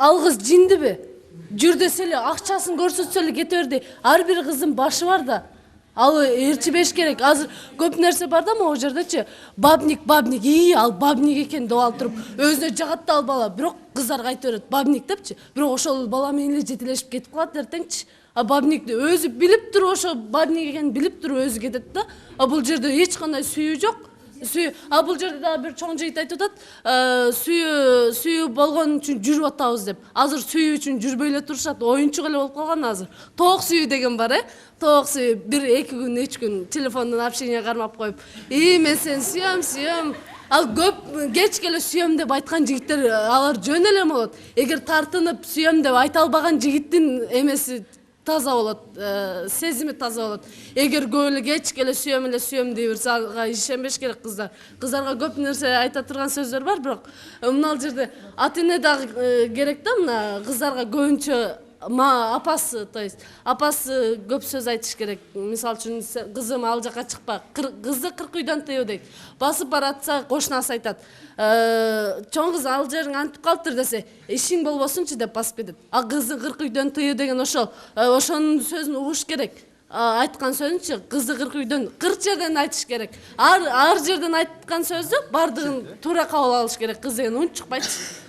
ал кыз жиндиби? Жүр десе эле акчасын көрсөтсө эле кете берди. Ар бир кыздын башы бар да. Ал ээрчибеш керек. Азыр көп нерсе бар да могу жердечи. Бабник, ал бабник экен деп алып туруп, өзүнө жагатты ал бала. Бирок кыздарга айтып берет бабник депчи. Бирок ошол бала менен эле жетелешип кетип калат эртеңчи. А бабникти өзү билип туруп, ошо бабник экенин билип туруп өзү кетет да. А бул жерде эч кандай сүйүү жок. А бул жерде дагы бир чоң жигит айтып атат, сүйүү болгон үчүн жүрүп атабыз деп. Азыр сүйүү үчүн жүрбөй эле турушат, оюнчук эле болуп калган азыр. Тоок сүйүү деген бар, тоок сүйүү, бир 2 күн, 3 күн телефондон общение кармап коюп, мен сени сүйөм. Ал көп кечке эле сүйөм деп айткан жигиттер алар жөн эле болот. Эгер тартынып сүйөм деп айта албаган жигиттин эмеси таза болот, сезими таза болот. Эгер көп эле кечке эле сүйөм дей берсе, ага ишенбеш керек кыздар. Кыздарга көп нерсе айта турган сөздөр бар, бирок мына жерде ата эне дагы керек да, мына кыздарга көбүнчө апасы, то есть апасы көп сөз айтыш керек. Мисалы үчүн кызым ал жака чыкпа, кызды 40 үйдөн тыю дейт. Басып баратса кошунасы айтат, чоң кыз ал жериң антип калыптыр десе, ишиң болбосунчу деп басып кетет. А кызды 40 үйдөн тыю деген ошонун сөзүн угуш керек. Айткан сөзүнчү, кызды 40 үйдөн 40 жерден айтыш керек. Ар жерден айткан сөздү бардыгын туура кабыл алыш керек. Кыз деген унчукпайчы.